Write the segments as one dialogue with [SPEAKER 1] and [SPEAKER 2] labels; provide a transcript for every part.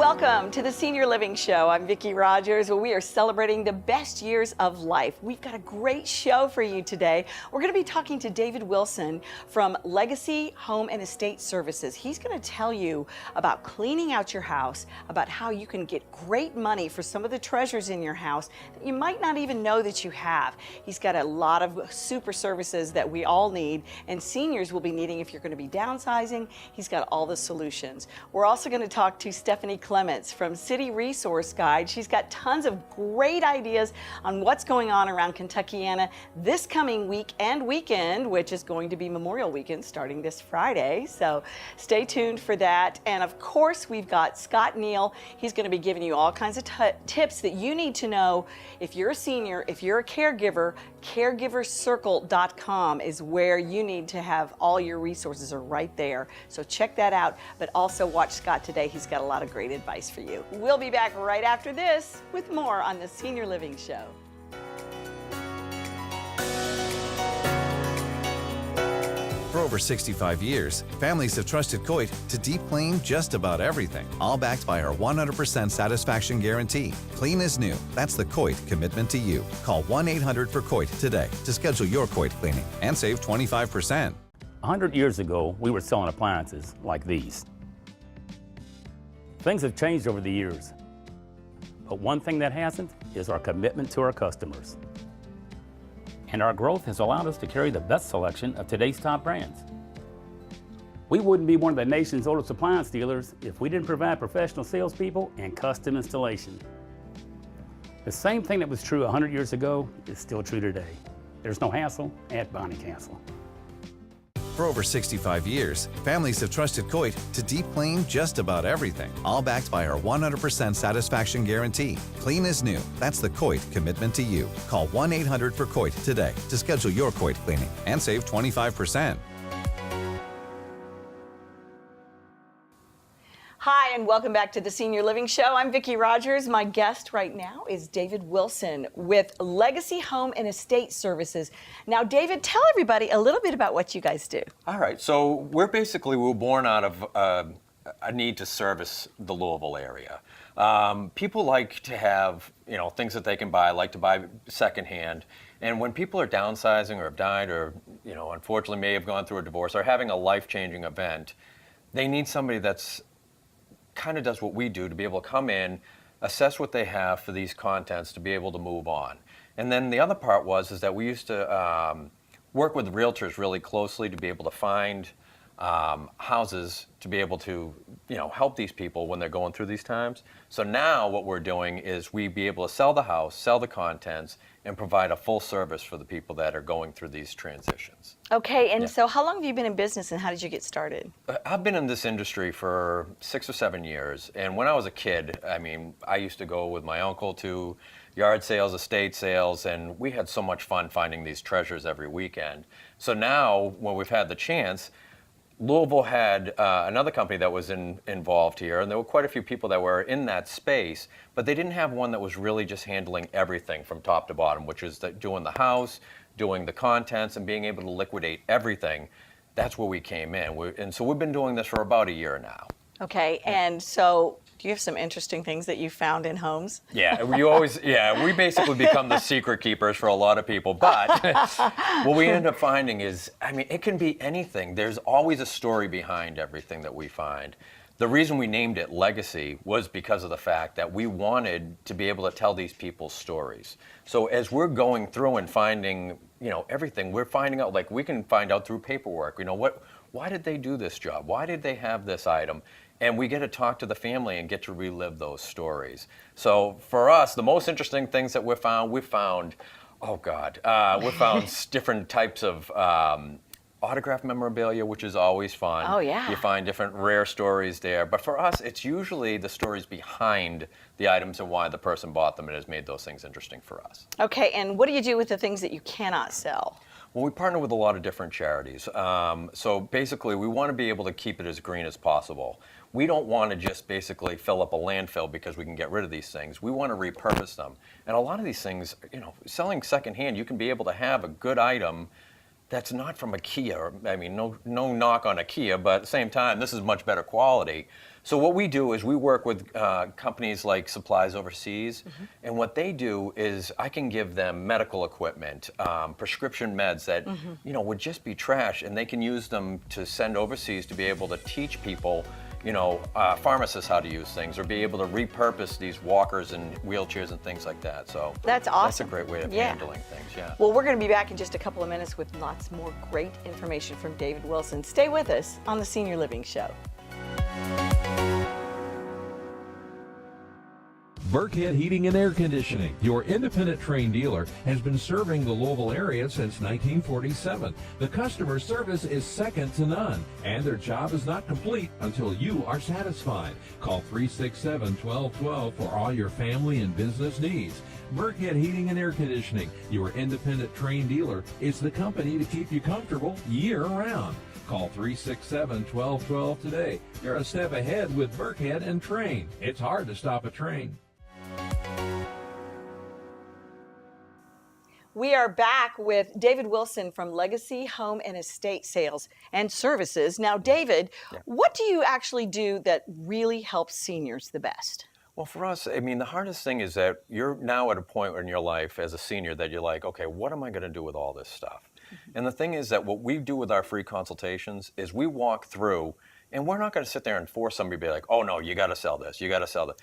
[SPEAKER 1] Welcome to the Senior Living Show. I'm Vicki Rogers, where we are celebrating the best years of life. We've got a great show for you today. We're going to be talking to David Wilson from Legacy Home and Estate Services. He's going to tell you about cleaning out your house, about how you can get great money for some of the treasures in your house that you might not even know that you have. He's got a lot of super services that we all need, and seniors will be needing if you're going to be downsizing. He's got all the solutions. We're also going to talk to Stephanie Clements from City Resource Guide. She's got tons of great ideas on what's going on around Kentuckiana this coming week and weekend, which is going to be Memorial Weekend starting this Friday. So stay tuned for that. And of course, we've got Scott Neal. He's going to be giving you all kinds of tips that you need to know if you're a senior, if you're a caregiver. Caregivercircle.com is where you need to have all your resources are right there. So check that out, but also watch Scott today. He's got a lot of great advice for you. We'll be back right after this with more on the Senior Living Show.
[SPEAKER 2] For over 65 years, families have trusted Coit to deep clean just about everything, all backed by our 100% satisfaction guarantee. Clean as new. That's the Coit commitment to you. Call 1-800-FOR-COIT today to schedule your Coit cleaning and save 25%.
[SPEAKER 3] 100 years ago, we were selling appliances like these. Things have changed over the years, but one thing that hasn't is our commitment to our customers. And our growth has allowed us to carry the best selection of today's top brands. We wouldn't be one of the nation's oldest appliance dealers if we didn't provide professional salespeople and custom installation. The same thing that was true 100 years ago is still true today. There's no hassle at Bonnie Castle.
[SPEAKER 2] For over 65 years, families have trusted Coit to deep clean just about everything, all backed by our 100% satisfaction guarantee. Clean as new. That's the Coit commitment to you. Call 1-800-FOR-COIT today to schedule your Coit cleaning and save 25%.
[SPEAKER 1] Hi, and welcome back to the Senior Living Show. I'm Vicki Rogers. My guest right now is David Wilson with Legacy Home and Estate Services. Now, David, tell everybody a little bit about what you guys do.
[SPEAKER 4] All right, so we were born out of a need to service the Louisville area. People like to have, things that they can buy, like to buy secondhand. And when people are downsizing or have died or, unfortunately may have gone through a divorce or having a life-changing event, they need somebody that's kind of does what we do to be able to come in, assess what they have for these contents to be able to move on. And then the other part is that we used to work with realtors really closely to be able to find houses to be able to, help these people when they're going through these times. So now what we're doing is we be able to sell the house, sell the contents, and provide a full service for the people that are going through these transitions.
[SPEAKER 1] Okay, and so how long have you been in business and how did you get started?
[SPEAKER 4] I've been in this industry for 6 or 7 years, and when I was a kid, I used to go with my uncle to yard sales, estate sales, and we had so much fun finding these treasures every weekend. So now, when we've had the chance, Louisville had another company that was involved here, and there were quite a few people that were in that space, but they didn't have one that was really just handling everything from top to bottom, which is doing the house, doing the contents, and being able to liquidate everything. That's where we came in. And so we've been doing this for about a year now.
[SPEAKER 1] Okay, and so do you have some interesting things that you found in homes?
[SPEAKER 4] Yeah, we basically become the secret keepers for a lot of people. But what we end up finding is, it can be anything. There's always a story behind everything that we find. The reason we named it Legacy was because of the fact that we wanted to be able to tell these people's stories. So as we're going through and finding, everything, we're finding out, like we can find out through paperwork, why did they do this job? Why did they have this item? And we get to talk to the family and get to relive those stories. So for us, the most interesting things that we found different types of autographed memorabilia, which is always fun.
[SPEAKER 1] Oh, yeah.
[SPEAKER 4] You find different rare stories there. But for us, it's usually the stories behind the items and why the person bought them and has made those things interesting for us.
[SPEAKER 1] Okay, and what do you do with the things that you cannot sell?
[SPEAKER 4] Well, we partner with a lot of different charities. So basically, we want to be able to keep it as green as possible. We don't want to just basically fill up a landfill because we can get rid of these things. We want to repurpose them. And a lot of these things, selling secondhand, you can be able to have a good item that's not from IKEA. No knock on IKEA, but at the same time, this is much better quality. So what we do is we work with companies like Supplies Overseas, and what they do is I can give them medical equipment, prescription meds that would just be trash, and they can use them to send overseas to be able to teach people, pharmacists how to use things, or be able to repurpose these walkers and wheelchairs and things like that. So
[SPEAKER 1] That's awesome.
[SPEAKER 4] That's a great way of handling things. Yeah.
[SPEAKER 1] Well, we're going to be back in just a couple of minutes with lots more great information from David Wilson. Stay with us on the Senior Living Show.
[SPEAKER 5] Burkhead Heating and Air Conditioning, your independent Trane dealer, has been serving the Louisville area since 1947. The customer service is second to none, and their job is not complete until you are satisfied. Call 367-1212 for all your family and business needs. Burkhead Heating and Air Conditioning, your independent Trane dealer, is the company to keep you comfortable year-round. Call 367-1212 today. You're a step ahead with Burkhead and Trane. It's hard to stop a train.
[SPEAKER 1] We are back with David Wilson from Legacy Home and Estate Sales and Services. Now, David, what do you actually do that really helps seniors the best?
[SPEAKER 4] Well, for us, I mean, the hardest thing is that you're now at a point in your life as a senior that you're like, okay, what am I going to do with all this stuff? And the thing is that what we do with our free consultations is we walk through, and we're not going to sit there and force somebody to be like, oh, no, you got to sell this, you got to sell that.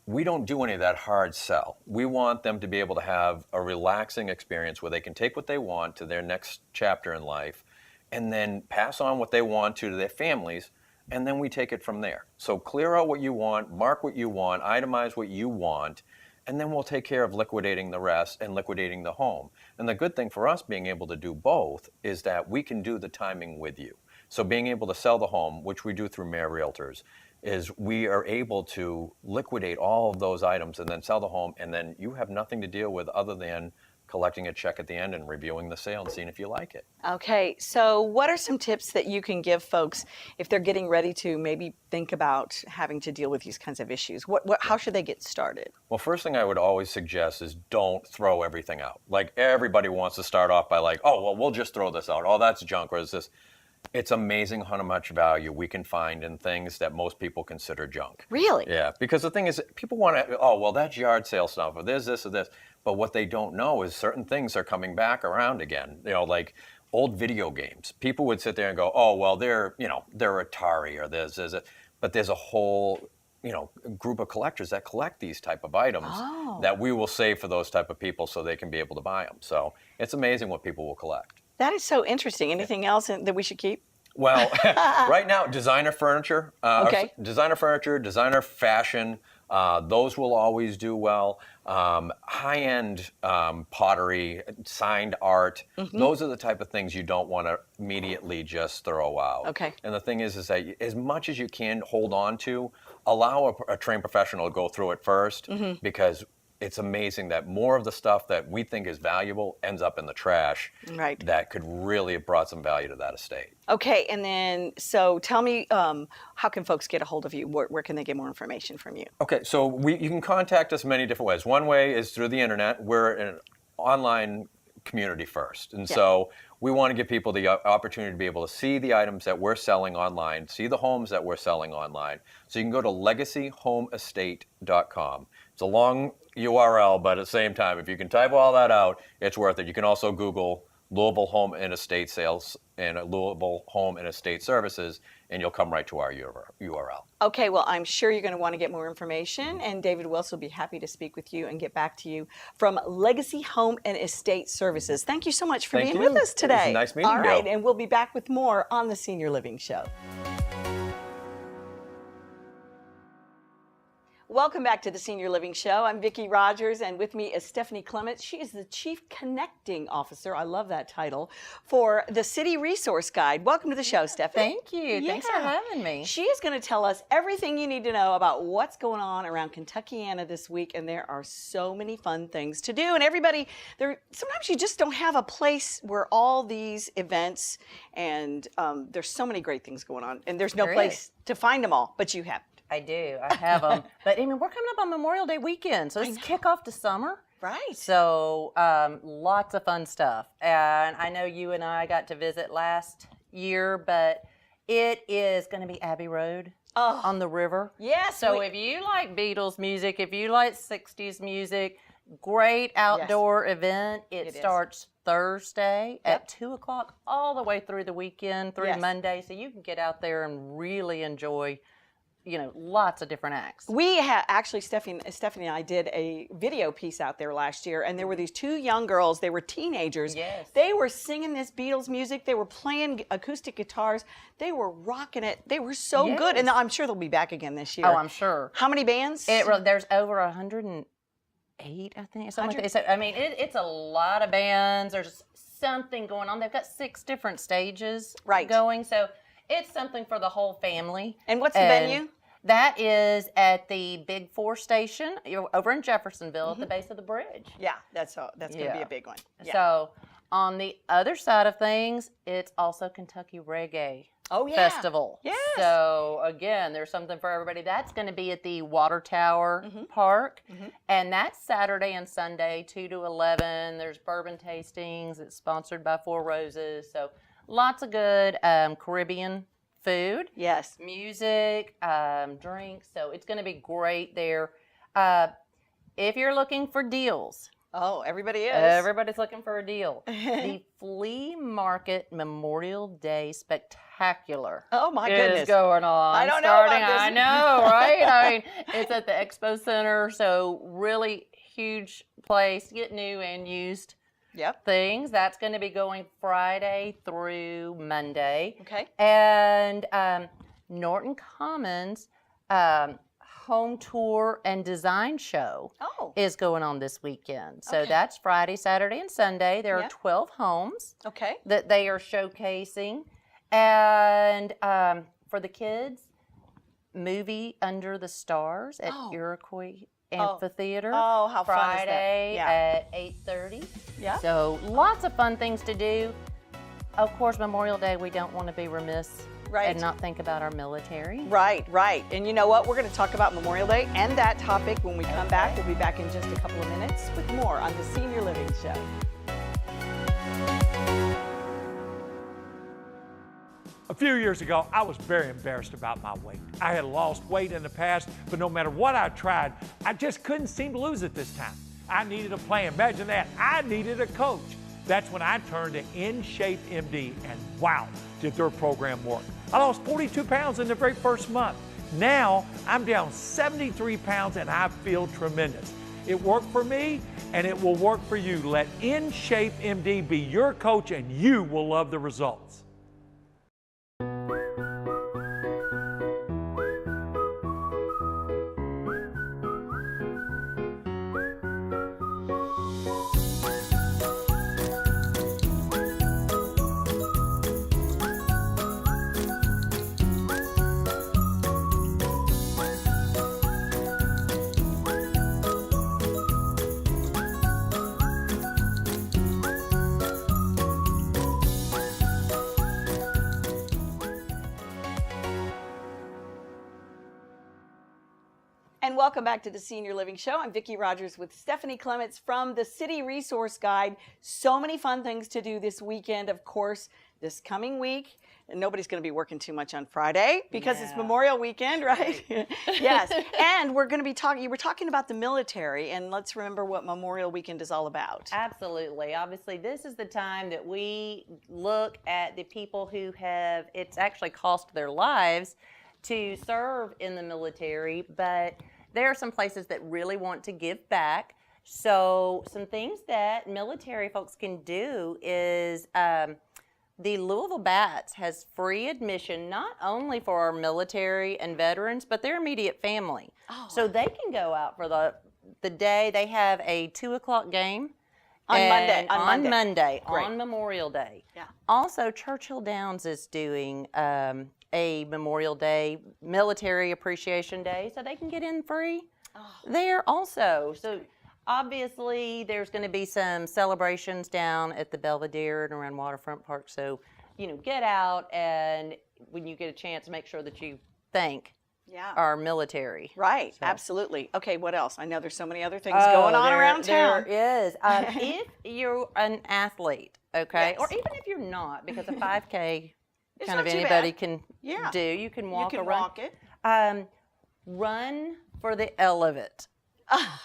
[SPEAKER 4] We don't do any of that hard sell. We want them to be able to have a relaxing experience where they can take what they want to their next chapter in life and then pass on what they want to their families, and then we take it from there. So clear out what you want, mark what you want, itemize what you want, and then we'll take care of liquidating the rest and liquidating the home. And the good thing for us being able to do both is that we can do the timing with you. So being able to sell the home, which we do through Mayor Realtors, is we are able to liquidate all of those items and then sell the home, and then you have nothing to deal with other than collecting a check at the end and reviewing the sale and seeing if you like it.
[SPEAKER 1] Okay, so what are some tips that you can give folks if they're getting ready to maybe think about having to deal with these kinds of issues? How should they get started?
[SPEAKER 4] Well, first thing I would always suggest is don't throw everything out. Like, everybody wants to start off by like, oh, well, we'll just throw this out. Oh, that's junk, or is this? It's amazing how much value we can find in things that most people consider junk.
[SPEAKER 1] Really?
[SPEAKER 4] Yeah, because the thing is, people want to, oh, well, that's yard sale stuff, or there's this or this. But what they don't know is certain things are coming back around again. Like old video games. People would sit there and go, oh, well, they're Atari, or but there's a whole, group of collectors that collect these type of items that we will save for those type of people so they can be able to buy them. So it's amazing what people will collect.
[SPEAKER 1] That is so interesting. Anything else that we should keep?
[SPEAKER 4] Well, right now, designer furniture, designer fashion, those will always do well. High-end pottery, signed art, those are the type of things you don't want to immediately just throw out.
[SPEAKER 1] Okay.
[SPEAKER 4] And the thing is that as much as you can hold on to, allow a trained professional to go through it first, because it's amazing that more of the stuff that we think is valuable ends up in the trash.
[SPEAKER 1] Right. That
[SPEAKER 4] could really have brought some value to that estate.
[SPEAKER 1] Okay, and then, so tell me, how can folks get a hold of you? Where can they get more information from you?
[SPEAKER 4] Okay, so you can contact us many different ways. One way is through the internet. We're an online community first. And so we want to give people the opportunity to be able to see the items that we're selling online, see the homes that we're selling online. So you can go to legacyhomeestate.com. It's a long URL, but at the same time, if you can type all that out, it's worth it. You can also Google Louisville Home and Estate Sales and Louisville Home and Estate Services, and you'll come right to our URL.
[SPEAKER 1] Okay, well, I'm sure you're going to want to get more information, and David Wilson will be happy to speak with you and get back to you from Legacy Home and Estate Services. Thank you so much for being with us today.
[SPEAKER 4] It was nice meeting you.
[SPEAKER 1] All right, and we'll be back with more on the Senior Living Show. Welcome back to the Senior Living Show. I'm Vicki Rogers, and with me is Stephanie Clements. She is the Chief Connecting Officer, I love that title, for the City Resource Guide. Welcome to the show, Stephanie.
[SPEAKER 6] Thank you. Thanks for having me.
[SPEAKER 1] She is going to tell us everything you need to know about what's going on around Kentuckiana this week, and there are so many fun things to do. And everybody, sometimes you just don't have a place where all these events, and there's so many great things going on, and there's no place to find them all, but you have.
[SPEAKER 6] I do. I have them. But I mean, we're coming up on Memorial Day weekend, so it's kickoff to summer.
[SPEAKER 1] Right.
[SPEAKER 6] So lots of fun stuff. And I know you and I got to visit last year, but it is going to be Abbey Road. on the river.
[SPEAKER 1] Yes.
[SPEAKER 6] So if you like Beatles music, if you like 60s music, great outdoor event. It starts Thursday at 2 o'clock all the way through the weekend, through Monday. So you can get out there and really enjoy, lots of different acts.
[SPEAKER 1] We actually, Stephanie and I did a video piece out there last year, and there were these two young girls. They were teenagers.
[SPEAKER 6] Yes.
[SPEAKER 1] They were singing this Beatles music. They were playing acoustic guitars. They were rocking it. They were so good, and I'm sure they'll be back again this year.
[SPEAKER 6] Oh, I'm sure.
[SPEAKER 1] How many bands?
[SPEAKER 6] There's over 108, I think, something like that. So, I mean, it's a lot of bands. There's something going on. They've got 6 different stages going, so it's something for the whole family.
[SPEAKER 1] And what's the venue?
[SPEAKER 6] That is at the Big 4 station over in Jeffersonville at the base of the bridge.
[SPEAKER 1] Yeah, that's going to be a big one. Yeah.
[SPEAKER 6] So on the other side of things, it's also Kentucky Reggae Festival.
[SPEAKER 1] Yes.
[SPEAKER 6] So again, there's something for everybody. That's going to be at the Water Tower Park, and that's Saturday and Sunday, 2 to 11. There's bourbon tastings. It's sponsored by Four Roses. So lots of good Caribbean food, music, drinks. So it's going to be great there. If you're looking for deals,
[SPEAKER 1] everybody is.
[SPEAKER 6] Everybody's looking for a deal. The Flea Market Memorial Day Spectacular.
[SPEAKER 1] Oh my goodness,
[SPEAKER 6] is going on.
[SPEAKER 1] I don't know about this.
[SPEAKER 6] I know, right? I mean, it's at the Expo Center, so really huge place. Get new and used. Things. That's going to be going Friday through Monday.
[SPEAKER 1] Okay.
[SPEAKER 6] And Norton Commons Home Tour and Design Show is going on this weekend. So that's Friday, Saturday, and Sunday. There are 12 homes that they are showcasing. And for the kids, movie Under the Stars at Iroquois Amphitheater.
[SPEAKER 1] Oh, how fun is that?
[SPEAKER 6] Friday at 8:30. Yeah. So lots of fun things to do. Of course, Memorial Day, we don't want to be remiss and not think about our military.
[SPEAKER 1] Right. And you know what? We're going to talk about Memorial Day and that topic when we come back. We'll be back in just a couple of minutes with more on the Senior Living Show.
[SPEAKER 7] A few years ago, I was very embarrassed about my weight. I had lost weight in the past, but no matter what I tried, I just couldn't seem to lose it this time. I needed a plan. Imagine that. I needed a coach. That's when I turned to InShape MD, and wow, did their program work. I lost 42 pounds in the very first month. Now, I'm down 73 pounds, and I feel tremendous. It worked for me, and it will work for you. Let InShape MD be your coach, and you will love the results.
[SPEAKER 1] And welcome back to the Senior Living Show. I'm Vicki Rogers with Stephanie Clements from the City Resource Guide. So many fun things to do this weekend, of course, this coming week. And nobody's going to be working too much on Friday because it's Memorial Weekend, right? Yes. And we're going to be talking, you were talking about the military, and let's remember what Memorial Weekend is all about.
[SPEAKER 6] Absolutely. Obviously, this is the time that we look at the people who have, it's actually cost their lives to serve in the military, but there are some places that really want to give back. So some things that military folks can do is the Louisville Bats has free admission not only for our military and veterans, but their immediate family. So they can go out for the day. They have a 2 o'clock game.
[SPEAKER 1] On
[SPEAKER 6] Monday, on Memorial Day. Yeah. Also, Churchill Downs is doing a Memorial Day Military Appreciation Day, so they can get in free there also. So obviously, there's going to be some celebrations down at the Belvedere and around Waterfront Park. So, get out, and when you get a chance, make sure that you thank our military.
[SPEAKER 1] Right, absolutely. Okay, what else? I know there's so many other things going on around town.
[SPEAKER 6] There is. If you're an athlete, or even if you're not, because a 5K kind of anybody can do. You can walk
[SPEAKER 1] you can
[SPEAKER 6] around.
[SPEAKER 1] walk it.
[SPEAKER 6] Run for the Elevator.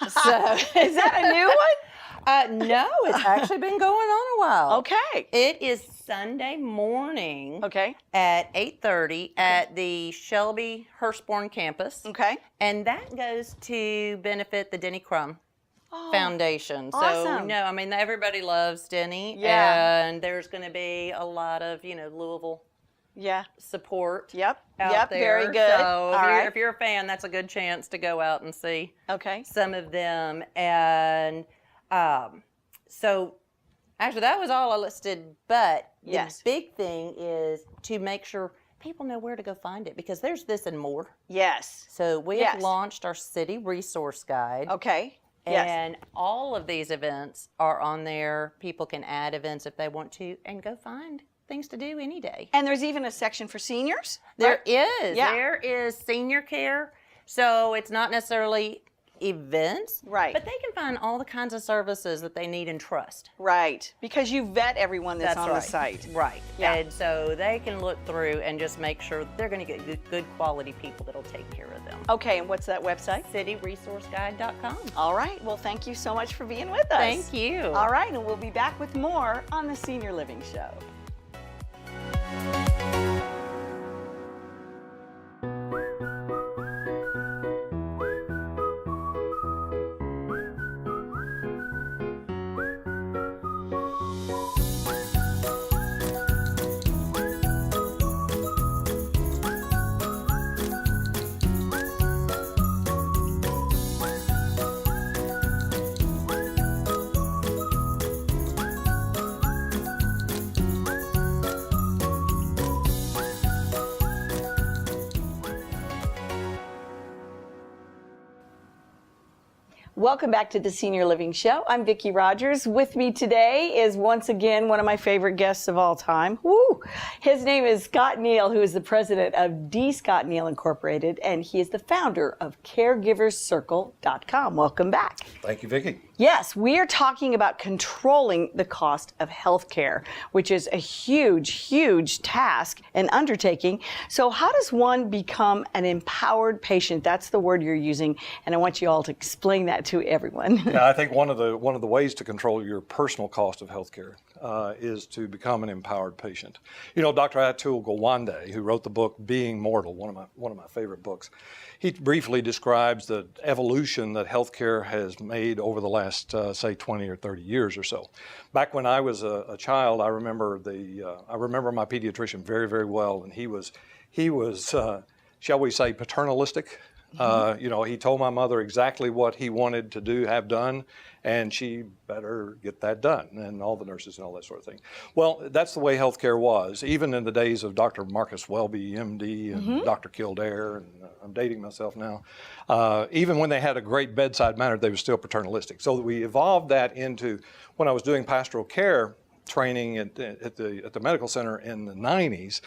[SPEAKER 6] So
[SPEAKER 1] Is that a new one?
[SPEAKER 6] no, it's actually been going on a while.
[SPEAKER 1] Okay.
[SPEAKER 6] It is Sunday morning.
[SPEAKER 1] Okay.
[SPEAKER 6] At 8:30 at the Shelby Hurstbourne campus.
[SPEAKER 1] Okay.
[SPEAKER 6] And that goes to benefit the Denny Crum Foundation. So,
[SPEAKER 1] awesome.
[SPEAKER 6] no, I mean, everybody loves Denny.
[SPEAKER 1] Yeah.
[SPEAKER 6] And there's going to be a lot of, Louisville
[SPEAKER 1] Yeah.
[SPEAKER 6] support
[SPEAKER 1] Yep.
[SPEAKER 6] out
[SPEAKER 1] Yep.
[SPEAKER 6] there.
[SPEAKER 1] Very good.
[SPEAKER 6] So,
[SPEAKER 1] All right.
[SPEAKER 6] if you're a fan, that's a good chance to go out and see
[SPEAKER 1] Okay.
[SPEAKER 6] some of them. And so, actually, that was all I listed. But the
[SPEAKER 1] Yes.
[SPEAKER 6] big thing is to make sure people know where to go find it, because there's this and more.
[SPEAKER 1] Yes.
[SPEAKER 6] So we
[SPEAKER 1] Yes.
[SPEAKER 6] have launched our city resource guide.
[SPEAKER 1] Okay. Yes.
[SPEAKER 6] And all of these events are on there. People can add events if they want to and go find things to do any day.
[SPEAKER 1] And there's even a section for seniors?
[SPEAKER 6] There
[SPEAKER 1] right?
[SPEAKER 6] is.
[SPEAKER 1] Yeah.
[SPEAKER 6] There is senior care. So it's not necessarily events.
[SPEAKER 1] Right.
[SPEAKER 6] But they can find all the kinds of services that they need and trust.
[SPEAKER 1] Right. Because you vet everyone that's on
[SPEAKER 6] right.
[SPEAKER 1] the site.
[SPEAKER 6] Right.
[SPEAKER 1] Yeah.
[SPEAKER 6] And so they can look through and just make sure they're going to get good quality people that'll take care of them.
[SPEAKER 1] Okay, and what's that website?
[SPEAKER 6] cityresourceguide.com.
[SPEAKER 1] All right. Well, thank you so much for being with us.
[SPEAKER 6] Thank you.
[SPEAKER 1] All right, and we'll be back with more on the Senior Living Show. Welcome back to the Senior Living Show. I'm Vicki Rogers. With me today is once again one of my favorite guests of all time. Woo! His name is Scott Neal, who is the president of D. Scott Neal Incorporated, and he is the founder of CaregiversCircle.com. Welcome back.
[SPEAKER 8] Thank you, Vicki.
[SPEAKER 1] Yes, we are talking about controlling the cost of health care, which is a huge, huge task and undertaking. So how does one become an empowered patient? That's the word you're using, and I want you all to explain that to everyone.
[SPEAKER 8] Yeah, I think one of the ways to control your personal cost of healthcare is to become an empowered patient. You know, Dr. Atul Gawande, who wrote the book Being Mortal, one of my favorite books, he briefly describes the evolution that healthcare has made over the last, say, 20 or 30 years or so. Back when I was a child, I remember my pediatrician very, very well, and he was, shall we say, paternalistic. You know, he told my mother exactly what he wanted to have done, and she better get that done, and all the nurses and all that sort of thing. Well, that's the way healthcare was, even in the days of Dr. Marcus Welby, MD, and Dr. Kildare, and I'm dating myself now. Even when they had a great bedside manner, they were still paternalistic. So we evolved that into, when I was doing pastoral care training at the medical center in the 90s,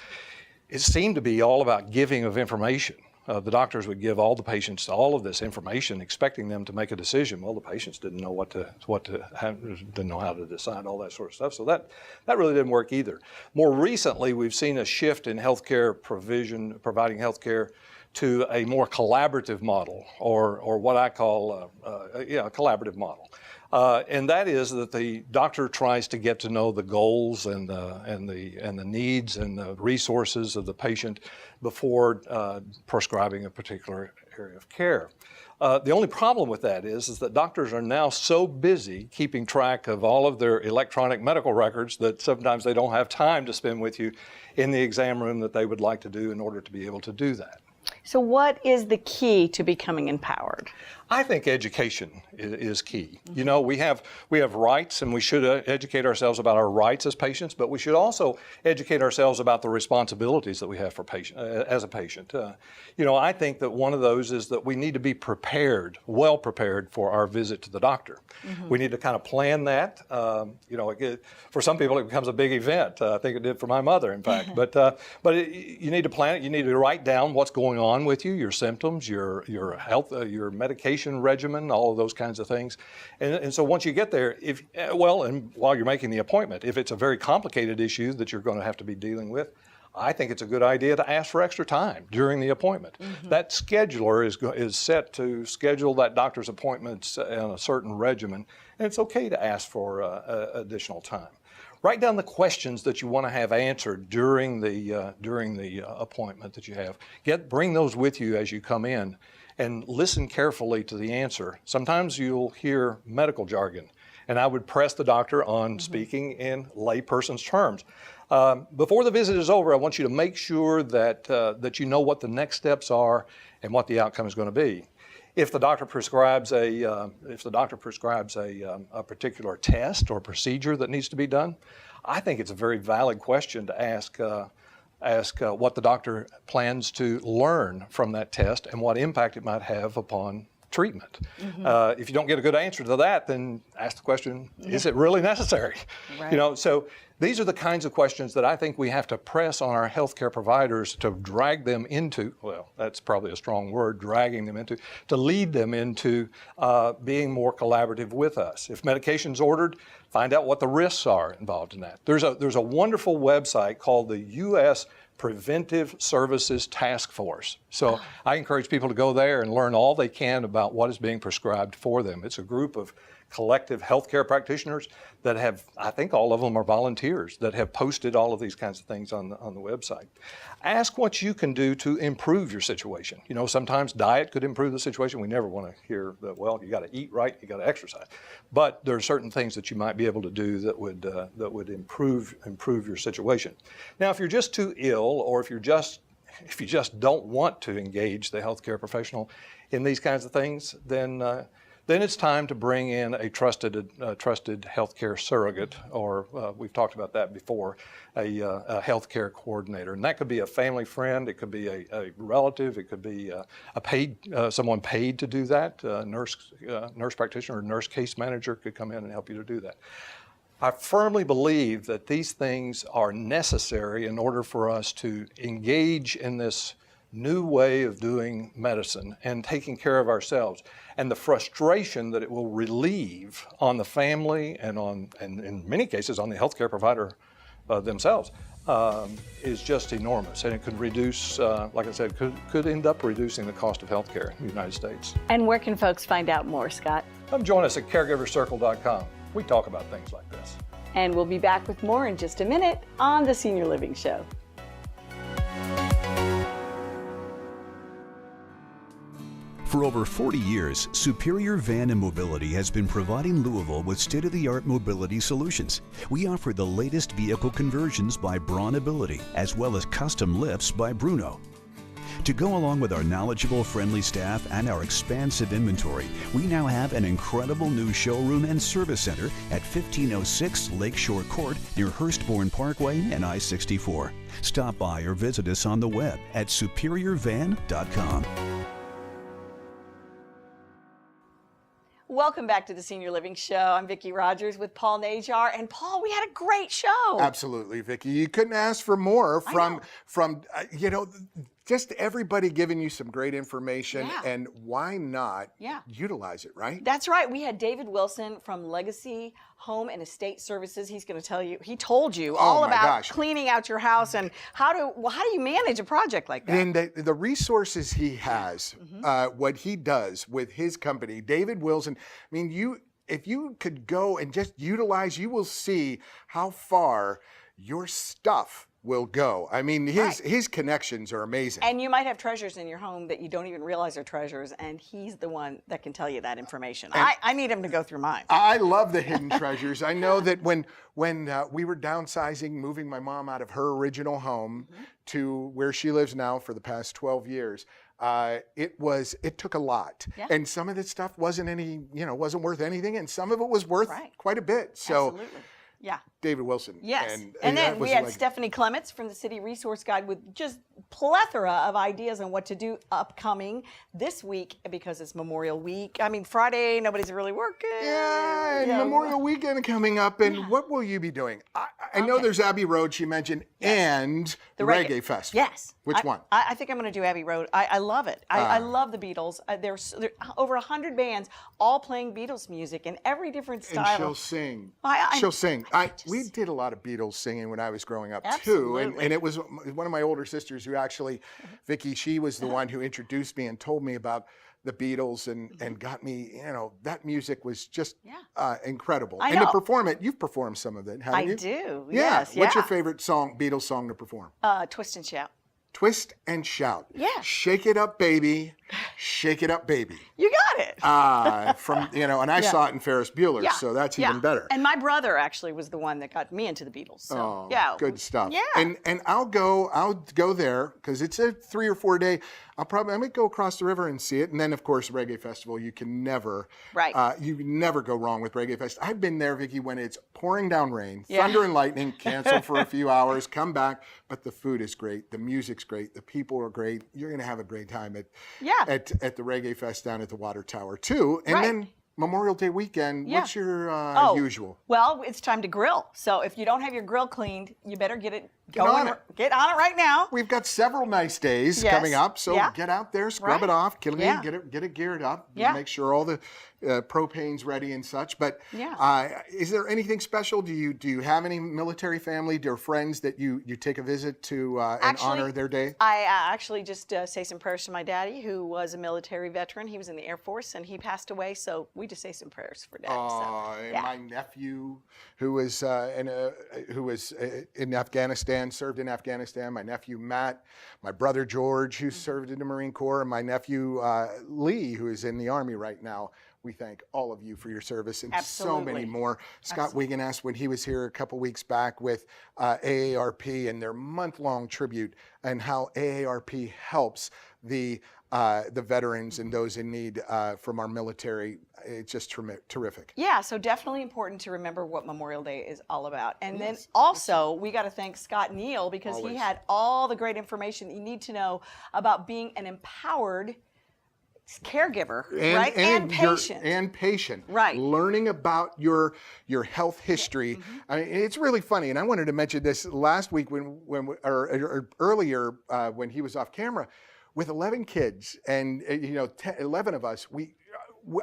[SPEAKER 8] it seemed to be all about giving of information. The doctors would give all the patients all of this information, expecting them to make a decision. Well, the patients didn't know didn't know how to decide, all that sort of stuff. So that really didn't work either. More recently, we've seen a shift in healthcare providing healthcare to a more collaborative model, or what I call a collaborative model. And that is that the doctor tries to get to know the goals and the needs and the resources of the patient before prescribing a particular area of care. The only problem with that is that doctors are now so busy keeping track of all of their electronic medical records that sometimes they don't have time to spend with you in the exam room that they would like to do in order to be able to do that.
[SPEAKER 1] So what is the key to becoming empowered?
[SPEAKER 8] I think education is key. You know, we have rights, and we should educate ourselves about our rights as patients, but we should also educate ourselves about the responsibilities that we have as a patient. You know, I think that one of those is that we need to be prepared, well prepared for our visit to the doctor. We need to kind of plan that. You know, for some people it becomes a big event. I think it did for my mother, in fact. But you need to plan it. You need to write down what's going on with you, your symptoms, your health, your medication regimen, all of those kinds of things. And so once you get there, and while you're making the appointment, if it's a very complicated issue that you're going to have to be dealing with, I think it's a good idea to ask for extra time during the appointment. That scheduler is set to schedule that doctor's appointments in a certain regimen, and it's okay to ask for additional time. Write down the questions that you want to have answered during the appointment that you have. Bring those with you as you come in, and listen carefully to the answer. Sometimes you'll hear medical jargon, and I would press the doctor on speaking in layperson's terms. Before the visit is over, I want you to make sure that you know what the next steps are and what the outcome is going to be. If the doctor prescribes a particular test or procedure that needs to be done, I think it's a very valid question to ask what the doctor plans to learn from that test and what impact it might have upon treatment. If you don't get a good answer to that, then ask the question, is it really necessary?
[SPEAKER 1] Right.
[SPEAKER 8] So these are the kinds of questions that I think we have to press on our healthcare providers to drag them into, well, that's probably a strong word, dragging them into, to lead them into being more collaborative with us. If medication's ordered, find out what the risks are involved in that. There's a wonderful website called the U.S. Preventive Services Task Force. So I encourage people to go there and learn all they can about what is being prescribed for them. It's a group of collective healthcare practitioners that have, I think all of them are volunteers, that have posted all of these kinds of things on the website. Ask what you can do to improve your situation. Sometimes diet could improve the situation. We never want to hear that, well, you got to eat right, you got to exercise. But there are certain things that you might be able to do that would improve your situation. Now, if you're just too ill, or if you just don't want to engage the healthcare professional in these kinds of things, then it's time to bring in a trusted healthcare surrogate, or we've talked about that before, a healthcare coordinator. And that could be a family friend, it could be a relative, it could be someone paid to do that. A nurse practitioner or nurse case manager could come in and help you to do that. I firmly believe that these things are necessary in order for us to engage in this new way of doing medicine and taking care of ourselves, and the frustration that it will relieve on the family and in many cases on the healthcare provider themselves is just enormous, and it could reduce, like I said, could end up reducing the cost of healthcare in the United States.
[SPEAKER 1] And where can folks find out more, Scott?
[SPEAKER 8] Come join us at caregivercircle.com. We talk about things like this.
[SPEAKER 1] And we'll be back with more in just a minute on the Senior Living Show.
[SPEAKER 9] For over 40 years, Superior Van and Mobility has been providing Louisville with state-of-the-art mobility solutions. We offer the latest vehicle conversions by Braun Ability, as well as custom lifts by Bruno. To go along with our knowledgeable, friendly staff and our expansive inventory, we now have an incredible new showroom and service center at 1506 Lakeshore Court near Hurstbourne Parkway and I-64. Stop by or visit us on the web at superiorvan.com.
[SPEAKER 1] Welcome back to the Senior Living Show. I'm Vicki Rogers with Paul Najar. And Paul, we had a great show.
[SPEAKER 10] Absolutely, Vicki. You couldn't ask for more from just everybody giving you some great information, and why not utilize it, right?
[SPEAKER 1] That's right. We had David Wilson from Legacy Home and Estate Services. He's going to tell you, he told you all about cleaning out your house and how do you manage a project like that?
[SPEAKER 10] And the resources he has, what he does with his company, David Wilson, I mean, if you could go and just utilize, you will see how far your stuff will go. I mean, his connections are amazing.
[SPEAKER 1] And you might have treasures in your home that you don't even realize are treasures, and he's the one that can tell you that information. I need him to go through mine.
[SPEAKER 10] I love the hidden treasures. I know that when we were downsizing, moving my mom out of her original home to where she lives now for the past 12 years, it took a lot. Yeah. And some of this stuff wasn't worth anything, and some of it was worth quite a bit. So.
[SPEAKER 1] Absolutely. Yeah.
[SPEAKER 10] David Wilson.
[SPEAKER 1] Yes. And then we had Stephanie Clements from the City Resource Guide with just plethora of ideas on what to do upcoming this week because it's Memorial Week. I mean, Friday, nobody's really working.
[SPEAKER 10] Yeah, and Memorial Weekend coming up. And what will you be doing? I know there's Abbey Road, she mentioned, and the Reggae Festival.
[SPEAKER 1] Yes.
[SPEAKER 10] Which one?
[SPEAKER 1] I think I'm going to do Abbey Road. I love it. I love the Beatles. There's over 100 bands all playing Beatles music in every different style.
[SPEAKER 10] And she'll sing.
[SPEAKER 1] She'll
[SPEAKER 10] sing. we did a lot of Beatles singing when I was growing up too,
[SPEAKER 1] Absolutely.
[SPEAKER 10] and it was one of my older sisters who actually, Vicki, she was the one who introduced me and told me about the Beatles and got me, that music was just incredible.
[SPEAKER 1] I
[SPEAKER 10] And to
[SPEAKER 1] know.
[SPEAKER 10] perform it, you've performed some of it, haven't
[SPEAKER 1] I
[SPEAKER 10] you?
[SPEAKER 1] do.
[SPEAKER 10] Yeah.
[SPEAKER 1] Yes.
[SPEAKER 10] What's your
[SPEAKER 1] yeah.
[SPEAKER 10] favorite Beatles song to perform?
[SPEAKER 1] Twist and Shout.
[SPEAKER 10] Twist and Shout.
[SPEAKER 1] Yeah.
[SPEAKER 10] Shake it up, baby. Shake it up, baby.
[SPEAKER 1] You got it.
[SPEAKER 10] And I saw it in Ferris Bueller, so that's even better.
[SPEAKER 1] And my brother actually was the one that got me into the Beatles. So,
[SPEAKER 10] Oh,
[SPEAKER 1] yeah.
[SPEAKER 10] good stuff.
[SPEAKER 1] Yeah.
[SPEAKER 10] And I'll go there because it's a 3 or 4 day. I might go across the river and see it, and then of course Reggae Festival. You can never, you can never go wrong with Reggae Fest. I've been there, Vicki, when it's pouring down rain, thunder and lightning. Cancel for a few hours, come back, but the food is great, the music's great, the people are great. You're gonna have a great time at the Reggae Fest down at the Water Tower too, and then Memorial Day weekend.
[SPEAKER 1] Yeah.
[SPEAKER 10] What's your usual?
[SPEAKER 1] Well, it's time to grill. So if you don't have your grill cleaned, you better get it
[SPEAKER 10] Get
[SPEAKER 1] going.
[SPEAKER 10] on it.
[SPEAKER 1] Get on it right now.
[SPEAKER 10] We've got several nice days
[SPEAKER 1] Yes.
[SPEAKER 10] coming up, so
[SPEAKER 1] Yeah.
[SPEAKER 10] get out there, scrub it
[SPEAKER 1] Right.
[SPEAKER 10] off, get
[SPEAKER 1] Yeah.
[SPEAKER 10] it geared up,
[SPEAKER 1] Yeah.
[SPEAKER 10] make sure all the propane's ready and such. But
[SPEAKER 1] Yeah.
[SPEAKER 10] is there anything special? Do you have any military family or friends that you take a visit to and
[SPEAKER 1] Actually,
[SPEAKER 10] honor their day?
[SPEAKER 1] I actually just say some prayers to my daddy, who was a military veteran. He was in the Air Force, and he passed away. So we just say some prayers for Dad.
[SPEAKER 10] And my nephew, who was in Afghanistan, served in Afghanistan. My nephew Matt, my brother George, who served in the Marine Corps, and my nephew Lee, who is in the Army right now. We thank all of you for your service and so many
[SPEAKER 1] Absolutely.
[SPEAKER 10] more. Scott Wiggin asked when he was here a couple weeks back with AARP and their month-long tribute, and how AARP helps the veterans and those in need from our military. It's just terrific.
[SPEAKER 1] Yeah, so definitely important to remember what Memorial Day is all about. And then also, we got to thank Scott Neal, because he had all the great information that you need to know about being an empowered caregiver, right? And patient. Right.
[SPEAKER 10] Learning about your health history. I mean, it's really funny, and I wanted to mention this last week or earlier when he was off camera with 11 kids, and 11 of us.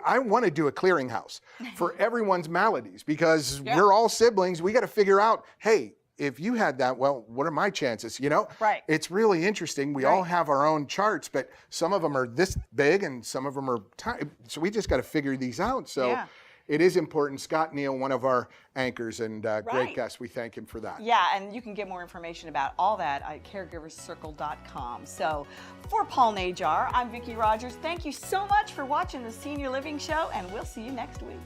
[SPEAKER 10] I want to do a clearinghouse for everyone's maladies, because we're all siblings. We got to figure out, hey, if you had that, well, what are my chances?
[SPEAKER 1] Right.
[SPEAKER 10] It's really interesting. We all have our own charts, but some of them are this big and some of them are tiny. So we just got to figure these out. So it is important. Scott Neal, one of our anchors and great guest. We thank him for that.
[SPEAKER 1] Yeah, and you can get more information about all that at caregiverscircle.com. So for Paul Najar, I'm Vicki Rogers. Thank you so much for watching the Senior Living Show, and we'll see you next week.